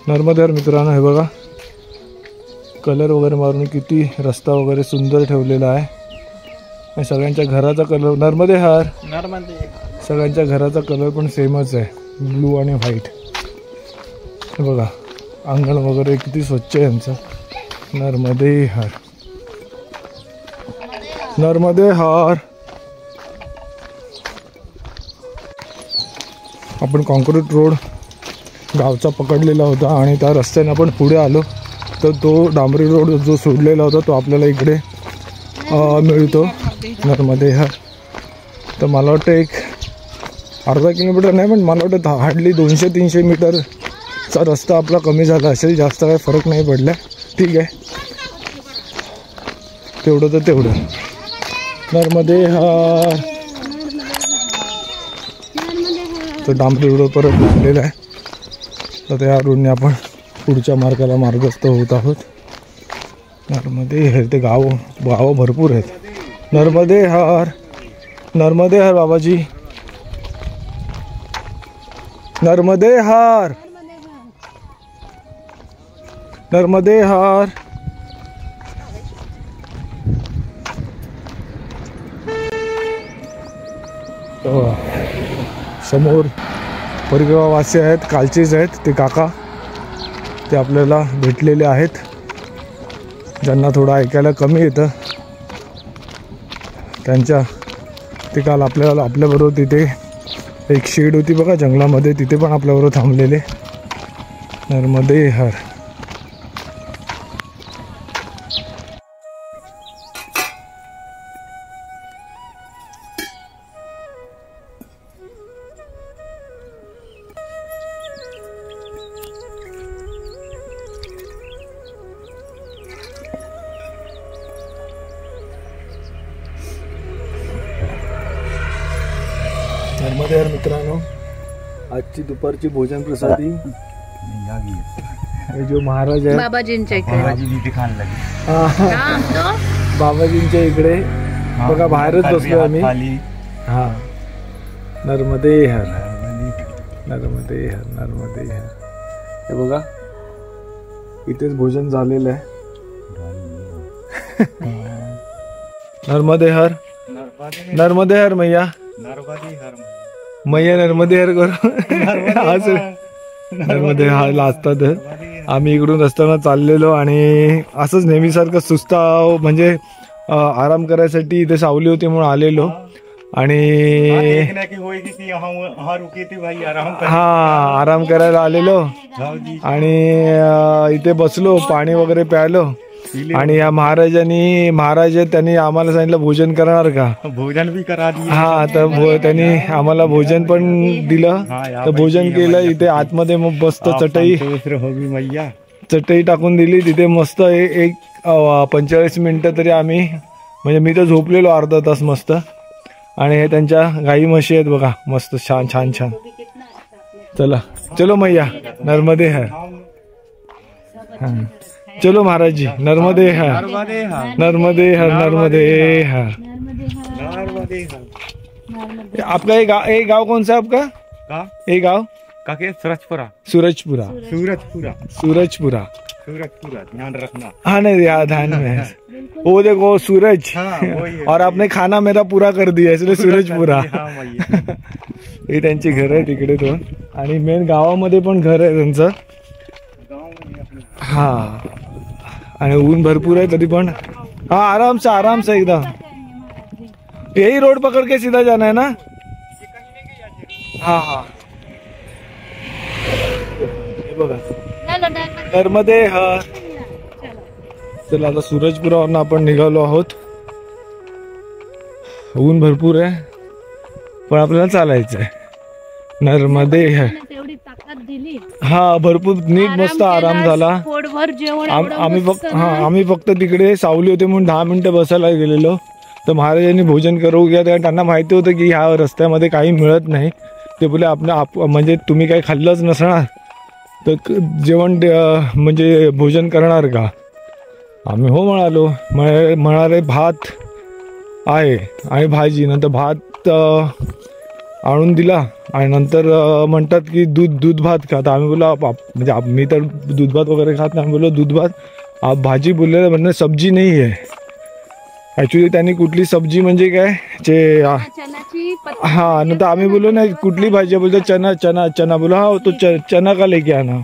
नर्मदेहर मित्रांनो, हे बघा कलर वगैरे मारून किती रस्ता वगैरे सुंदर ठेवलेला आहे। सगळ्यांच्या घराचा कलर नर्मदेहर सगळ्यांच्या घराचा कलर पण सेमच आहे, ब्लू आणि व्हाईट। हे बघा अंगण वगैरे किती स्वच्छ आहे यांचं। नर्मदेहर नर्मदेहर। आपण कॉन्क्रीट रोड गावचा पकडलेला होता आणि त्या रस्त्याने आपण पुढे आलो तर तो डांबरी रोड जो सोडलेला होता तो आपल्याला इकडे मिळतो नर्मदेहर। तर मला वाटतं एक अर्धा किलोमीटर नाही, पण मला वाटतं हार्डली 200-300 मीटरचा रस्ता आपला कमी झाला असेल, जास्त काही फरक नाही पडला। ठीक आहे, तेवढं तर तेवढं। नर्मदेहर तो डांबरी रोड परत लागलेला आहे, तर त्या रोडने आपण पुढच्या मार्गाला मार्गस्थ होत आहोत। नर्मदेहर ते गाव भरपूर आहेत। नर्मदेहर नर्मदेहर बाबाजी नर्मदेहर नर्मदेहर। समोर परिगावासी आहेत, कालचेच आहेत ते काका, ते आपल्याला भेटलेले आहेत, ज्यांना थोडं ऐकायला कमी येतं। त्यांच्या ते काल आपल्याबरोबर तिथे एक शेड होती बघा जंगलामध्ये, तिथे पण आपल्याबरोबर थांबलेले। नर्मदेहर नर्मदेहर मित्रांनो, आजची दुपारची भोजन प्रसादी हे जो महाराज आहे बाबाजींच्या इकडे बघा, बाहेरच बसलो आम्ही। हा नर्मदेहर नर्मदेहर नर्मदेहर। हे बघा इथेच भोजन झालेलं आहे। नर्मदेहर नर्मदेहर मैया मैया नर्मदेहर करू नर्मदेहर हा लाजतात। आम्ही इकडून रस्त्यानं चाललेलो आणि असंच नेहमीसारखं सुस्ता म्हणजे आराम करायसाठी इथे सावली होती म्हणून आलेलो आणि हा आराम करायला आलेलो आणि इथे बसलो, पाणी वगैरे प्यायलो आणि या महाराज त्यांनी आम्हाला सांगितलं भोजन करणार का, भोजन भी करा दिलं। हा तर त्यांनी आम्हाला भोजन पण दिलं, तर भोजन केलं। इथे आतमध्ये मग मस्त चटई टाकून दिली, तिथे मस्त एक 45 मिनिटं तरी आम्ही म्हणजे मी तर झोपलेलो अर्धा तास मस्त। आणि हे त्यांच्या गाई म्हशी आहेत बघा, मस्त छान छान छान। चला चलो मैया नर्मदेहर। चलो महाराज जी नर्मदेहर नर्मदेहर नर्मदेहर। आपका ये गाँव कौन सा है आपका? ये गाँव काके सूरजपुरा सूरजपुरा सूरजपुरा सूरजपुरा सूरजपुरा, ध्यान रखना। हाँ नहीं यार ध्यान में वो देखो सूरज। और आपने खाना मेरा पूरा कर दिया इसलिए सूरजपुरा। हे त्यांची घर आहे तिकडे दोन, आणि मेन गावामध्ये पण घर आहे त्यांचं। हा आणि ऊन भरपूर आहे तरी पण हाँ आराम से एकदम। यही रोड पकड़ के सीधा जाना है ना? हाँ हाँ बघा नर्मदेहर। चला आता सूरजपुरावरून आपण निघालो आहोत। ऊन भरपूर आहे पण आपल्याला चालायचं आहे। नर्मदेहर हा भरपूर नीट मस्त आराम झाला। आम्ही फक्त तिकडे सावली होते म्हणून 10 मिनिटं बसायला गेलेलो, तर महाराजांनी भोजन करू घ्या, त्यांना माहिती होतं की ह्या रस्त्यामध्ये काही मिळत नाही। ते बोले म्हणजे तुम्ही काही खाल्लंच नसणार तर जेवण म्हणजे भोजन करणार का? आम्ही हो म्हणालो। म्हणाले भात आहे आणि भाजी, नंतर भात आणून दिला आणि नंतर म्हणतात की दूध भात खात. आम्ही बोला म्हणजे मी तर दूध भात वगैरे खात नाही. आम्ही बोललो दूध भात आप भाजी बोललेलं म्हणणं सब्जी नाही आहे. ॲक्च्युली त्यांनी कुठली सब्जी म्हणजे काय जे हां नंतर आम्ही बोललो नाही कुठली भाजी आहे. बोलतो चना चना चना बोला हा तो चना का लेके आना.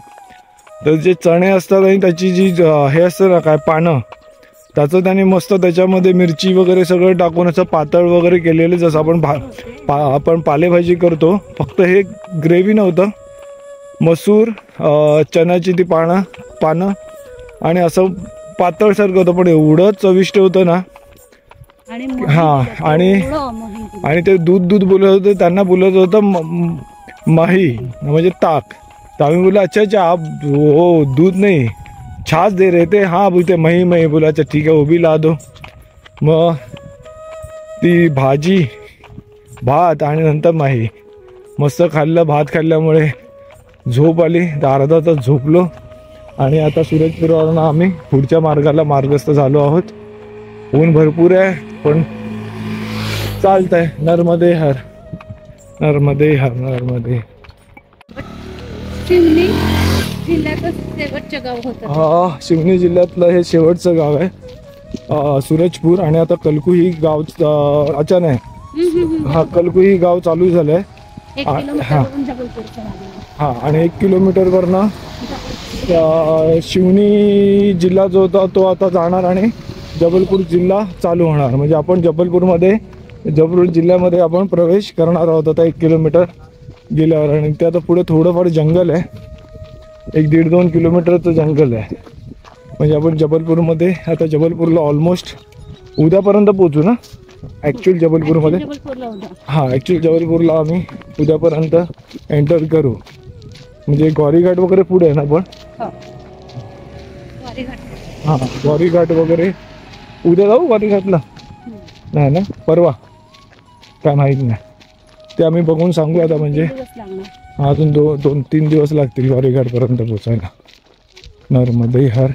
तर जे चणे असतात आणि त्याची जी हे असतं ना काय पानं त्याचं त्यांनी मस्त त्याच्यामध्ये मिरची वगैरे सगळं टाकून असं पातळ वगैरे केलेलं जसं आपण पालेभाजी करतो. फक्त हे ग्रेव्ही नव्हतं. मसूर चण्याची ती पानं आणि असं पातळसारखं होतं पण एवढं चविष्ट होतं ना. हां आणि ते दूध बोलत होते. त्यांना बोलत होतं माही म्हणजे ताक. तर आम्ही बोला अच्छा आप हो दूध नाही छाछ दे रहे थे. हाँ बोलते मही बोला अच्छा ठीक है वो भी ला दो. मग ती भाजी भात आणि नंतर माही मस्त खाल्लं. भात खाल्ल्यामुळे झोप आली. तर अर्धा तास झोपलो आणि आता सूरजपूरवरून आम्ही पुढच्या मार्गाला मार्गस्थ झालो आहोत. ऊन भरपूर आहे पण चालत आहे. नर्मदे हर नर्मदे हर नर्मदे. शिवनी जिल्ह्यातच शेवटचं गाव होतं. हा शिवनी जिल्ह्यातलं हे शेवटचं गाव आहे सूरजपूर. आणि आता कलकू ही गाव अचानक हा कलकू ही गाव चालू झालंय. हा आणि 1 किलोमीटरवरनं शिवनी जिल्हा जो होता तो आता जाणार आणि जबलपूर जिल्हा चालू होणार. म्हणजे आपण जबलपूर जिल्ह्यामध्ये आपण प्रवेश करणार आहोत आता 1 किलोमीटर गेल्यावर. आणि ते आता पुढे थोडंफार जंगल आहे. 1-1.5-2 किलोमीटरचं जंगल आहे. म्हणजे आपण जबलपूरमध्ये आता जबलपूरला ऑलमोस्ट उद्यापर्यंत पोहोचू ना ॲक्च्युअल जबलपूरमध्ये. हां ॲक्च्युअल जबलपूरला आम्ही उद्यापर्यंत एंटर करू. म्हणजे गौरीघाट वगैरे पुढे आहे ना पण. हां गौरीघाट वगैरे उद्या जाऊ गौरीघाटला नाही ना परवा काय माहीत नाही. ते आम्ही बघून सांगू आता. म्हणजे अजून 2-3 दिवस लागतील गौरीघाटपर्यंत पोचायला. नर्मदे हर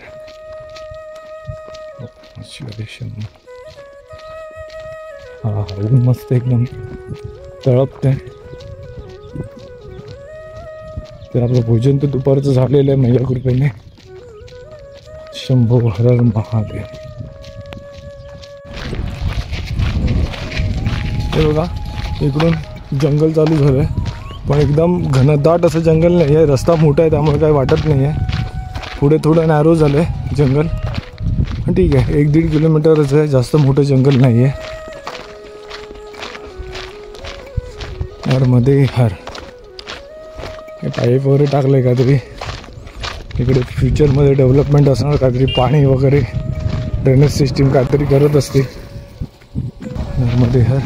हा ऊन मस्त एकदम तळपतंय. तर आपलं भोजन तर दुपारचं झालेलं आहे माझ्या कृपेने. शंभो हर महादेव. हे बघा इकडून जंगल चालू झालं आहे पण एकदम घनदाट असं जंगल नाही आहे. रस्ता मोठा आहे त्यामुळे काही वाटत नाही आहे. पुढे थोडं नॅरो झालं आहे जंगल. ठीक आहे 1-1.5 किलोमीटरच आहे. जास्त मोठं जंगल नाही आहे. नर्मदे हर. हे पाईप वगैरे टाकलं आहे काहीतरी. इकडे फ्युचरमध्ये डेव्हलपमेंट असणार काहीतरी पाणी वगैरे ड्रेनेज सिस्टीम काहीतरी करत असते. नर्मदे हर.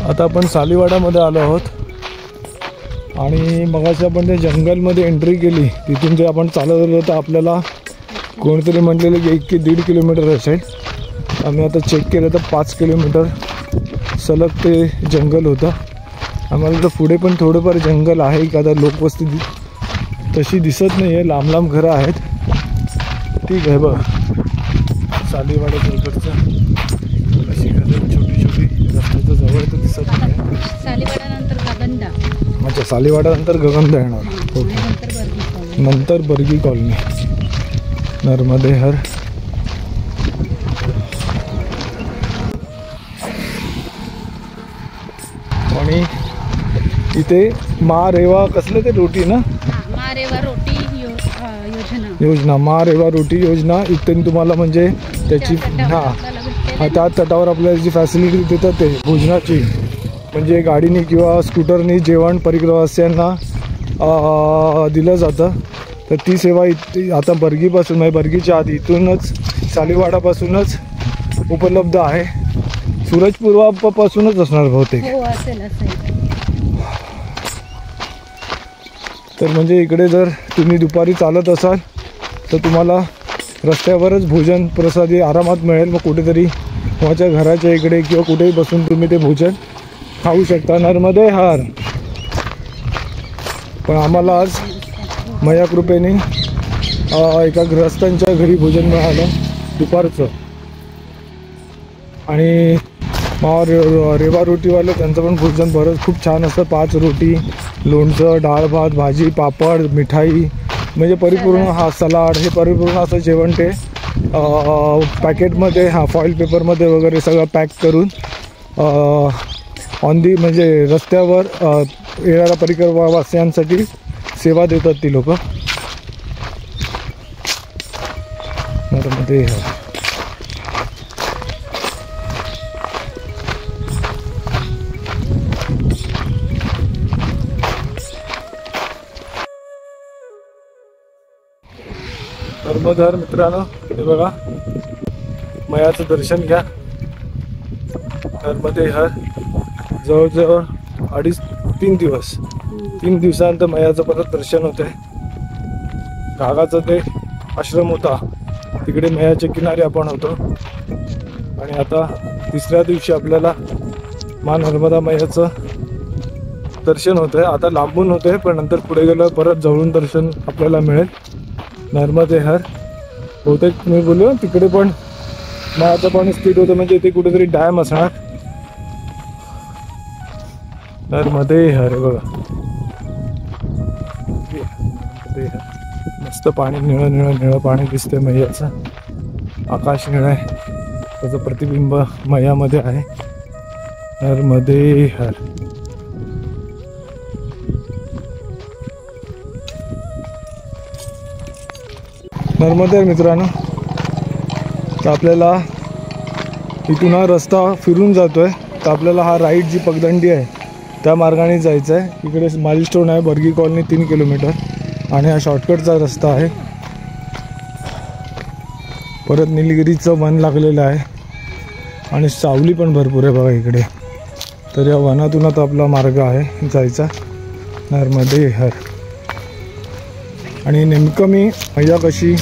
आता आपण सालीवाडामध्ये आलो आहोत आणि मगाशी आपण त्या जंगलमध्ये एंट्री केली. तिथून जे आपण चालत आलो तर आपल्याला कोणतरी म्हटलेलं की 1-1.5 किलोमीटर असेल. आम्ही आता चेक केलं तर 5 किलोमीटर सलग ते जंगल होतं. आम्हाला तर पुढे पण थोडंफार जंगल आहे का आता लोकवस्ती तशी दिसत नाही आहे. लांब घरं आहेत. ठीक आहे बघ सालीवाड्याच्या इकडचं अशी घरं छोटी रस्त्याच्या जवळ तर दिसत नाही. सालीवाड्यानंतर गगनदा. अच्छा सालीवाड्यानंतर गगनदा येणार. ओके नंतर बर्गी कॉलनी. नर्मदे हर. आणि इथे महारेवा कसलं ते रोटी ना महारेवा रोटी योजना महारेवा रोटी योजना इथे तुम्हाला म्हणजे त्याची त्या तटावर आपल्याला जी फॅसिलिटी देतात ते भोजनाची म्हणजे गाडीने किंवा स्कूटरने जेवण परिप्रवाशांना दिलं जातं. तर ती सेवा आता बर्गीपासून म्हणजे बर्गीच्या आधी इथूनच सालीवाडापासूनच उपलब्ध आहे. सूरजपूरपासूनच असणार बहुतेक. तर म्हणजे इकडे जर तुम्ही दुपारी चालत असाल तर तुम्हाला रस्त्यावरच भोजन प्रसादी आरामात मिळेल. मग कुठेतरी तुमच्या घराच्या इकडे किंवा कुठेही बसून तुम्ही ते भोजन खाऊ शकता. नर्मदे हर. पण आम्हाला आज मया कृपेने एका गृहस्थांच्या घरी भोजन मिळालं दुपारचं. आणि रेवा रोटीवालं त्यांचं पण भोजन बरंच खूप छान असतं. 5 रोटी, लोणचं, डाळ भात, भाजी, पापड, मिठाई, म्हणजे परिपूर्ण हा सलाड, हे परिपूर्ण असं जेवण ते पॅकेटमध्ये फॉईल पेपरमध्ये वगैरे सगळं पॅक करून ऑन दी म्हणजे रस्त्यावर येणाऱ्या परिक्रमावासियांसाठी सेवा देतात ती लोक. मध्ये धर्मधार मित्रांनो, हे बघा मयाचं दर्शन घ्या. नर्मदे हर जवळजवळ 2.5-3 दिवस, 3 दिवसानंतर मयाचं परत दर्शन होते. घागाचा ते आश्रम होता तिकडे मयाच्या किनारी आपण होतो. आणि आता 3ऱ्या दिवशी आपल्याला मा नर्मदा मयाचं दर्शन होतंय. आता लांबून होतंय पण नंतर पुढे गेलं परत जवळून दर्शन आपल्याला मिळेल. नर्मदे हर. बहुतेक मी बोललो तिकडे पण मयाचं पाणी स्थित होतं, म्हणजे इथे कुठेतरी डॅम असणार. नर्मदे हर बघा, मस्त पाणी, निळं निळं निळं पाणी दिसतंय मैयाचं. आकाश निळं आहे, त्याचं प्रतिबिंब मैयामध्ये आहे. नर्मदे हर. नर्मदे मित्रांनो, तर आपल्याला इथून हा रस्ता फिरून जातोय. तर आपल्याला हा राईट जी पगदंडी आहे त्या मार्गाने जायचं आहे. इकडे माइलस्टोन आहे बर्गी कॉलनी 3 किलोमीटर, आणि हा शॉर्टकटचा रस्ता आहे. परत निलगिरीचं वन लागलेलं आहे आणि सावली पण भरपूर आहे बघा इकडे. तर या वनातून आता आपला मार्ग आहे जायचा नर्मदे हर. आणि नेमकं मी मैया कशी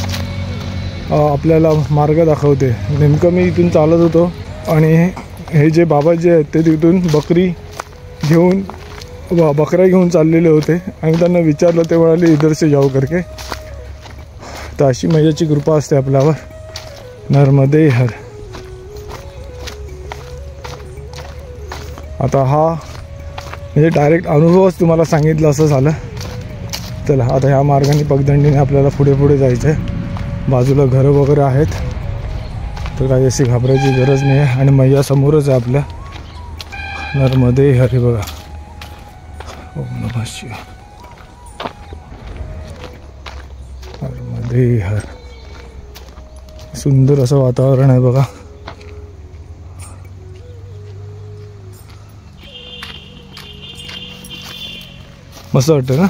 आपल्याला मार्ग दाखवते. नेमकं मी इथून चालत होतो आणि हे जे बाबा जे आहेत ते तिथून बकऱ्या घेऊन चाललेले होते. आणि त्यांना विचारलं, ते म्हणाले इधर से जाओ करके. तर अशी मैयाची कृपा असते आपल्यावर. नर्मदे हर. आता हा म्हणजे डायरेक्ट अनुभवच तुम्हाला सांगितलं असं झालं. चला आता ह्या मार्गाने पगदंडीने आपल्याला पुढे पुढे जायचं आहे. बाजूला घरं वगैरे आहेत, तर काही अशी घाबरायची गरज नाही आहे. आणि मैया समोरच आहे आपल्या. नर्मदे हर बघा. ओम नमः शिवाय. नर्मदे हर. सुंदर असं वातावरण आहे बघा. मस्त वाटतं ना.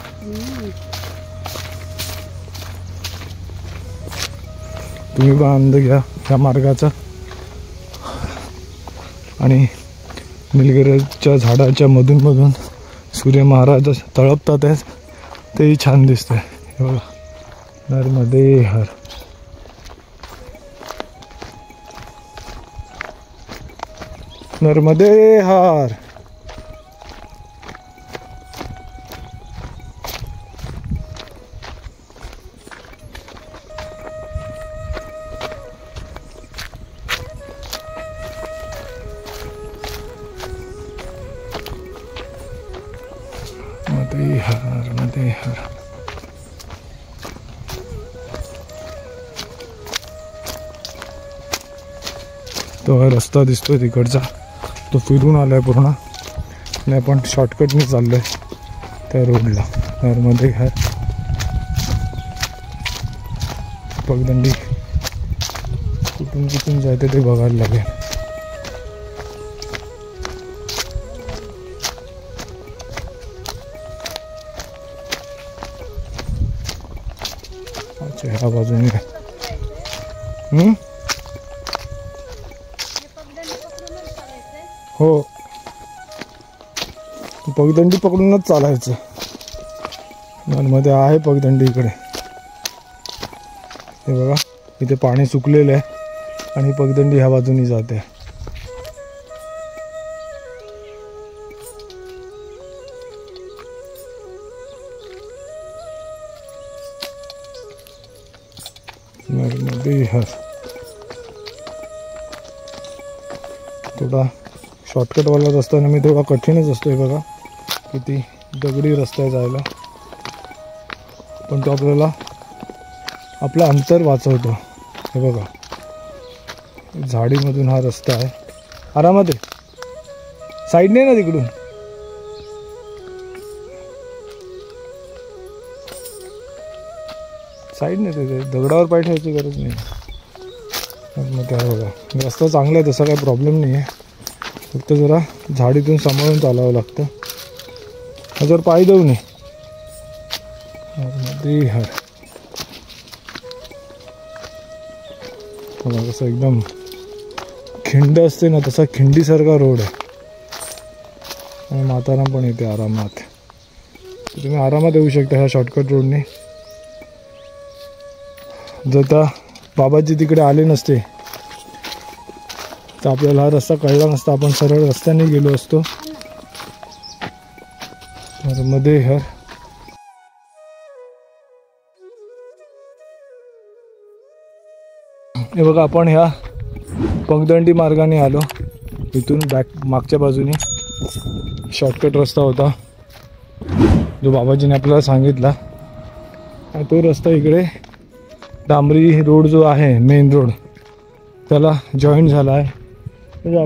तुम्ही पण आनंद घ्या ह्या मार्गाचा. आणि निलगिरीच्या झाडाच्या मधून सूर्य महाराज तळपतात आहेत, तेही छान दिसतंय. हे बघा नर्मदे हर. नर्मदे हर. नर्मदे हर. तो हा रस्ता दिसतोय तिकडचा, तो फिरून आलाय पूर्ण. आणि आपण शॉर्टकटने चाललोय त्या रोडला. नर्मदे हर. पगदंडी कुठून जायते ते बघायला लागेल. अच्छा ह्या बाजूने हो, पगदंडी पकडूनच चालायचं. मध्ये आहे पगदंडी इकडे. हे बघा इथे पाणी सुकलेलं आहे आणि पगदंडी ह्या बाजूनी जाते. नर्मदे हर. थोडा शॉर्टकटवाला रस्ता ना मी थोडा कठीणच असतोय बघा, किती दगडी रस्ता आहे जायला, पण तो आपल्याला आपलं अंतर वाचवतो. हे बघा झाडीमधून हा रस्ता आहे, आरामात आहे. साईड नाही ना तिकडून, साईड नाही, ते दगडावर पाय ठेवायची गरज नाही. मग काय बघा रस्ता चांगला आहे, तसा काही प्रॉब्लेम नाही आहे, फक्त जरा झाडीतून सांभाळून चालावं लागतं. जर पाय देऊ नये. नर्मदे हर. बघा कसं एकदम खिंड असते ना, तसा खिंडीसारखा रोड आहे आणि म्हातारा पण येते आरामात. तुम्ही आरामात येऊ शकता ह्या शॉर्टकट रोडने. जर त्या बाबाजी तिकडे आले नसते तर आपल्याला हा रस्ता कळला नसता, आपण सरळ रस्त्याने गेलो असतो. नर्मदे हर. हे बघा आपण ह्या पगदंडी मार्गाने आलो, इथून मागच्या बाजूने शॉर्टकट रस्ता होता जो बाबाजीने आपल्याला सांगितला, आणि तो रस्ता इकडे डांबरी रोड जो आहे मेन रोड त्याला जॉईन झाला आहे. म्हणजे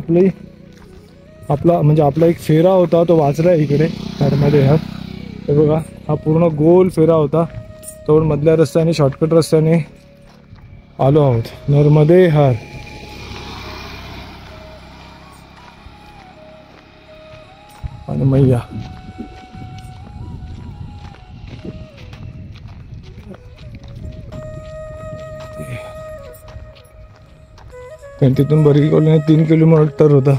आपला एक फेरा होता तो वाचला आहे इकडे नर्मदे हर. हे बघा हा पूर्ण गोल फेरा होता, तो मधल्या रस्त्याने शॉर्टकट रस्त्याने आलो आहोत. नर्मदे हर. आणि मैया तिथून बरी कॉलनी 3 किलोमीटर होता,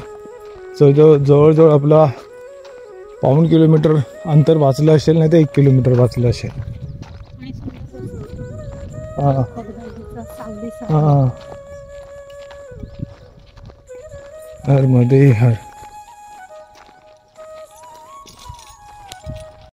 जवळजवळ आपला 1.5 किलोमीटर अंतर वाचलं असेल, नाही तर 1 किलोमीटर वाचलं असेल. हां हां. नर्मदे हर.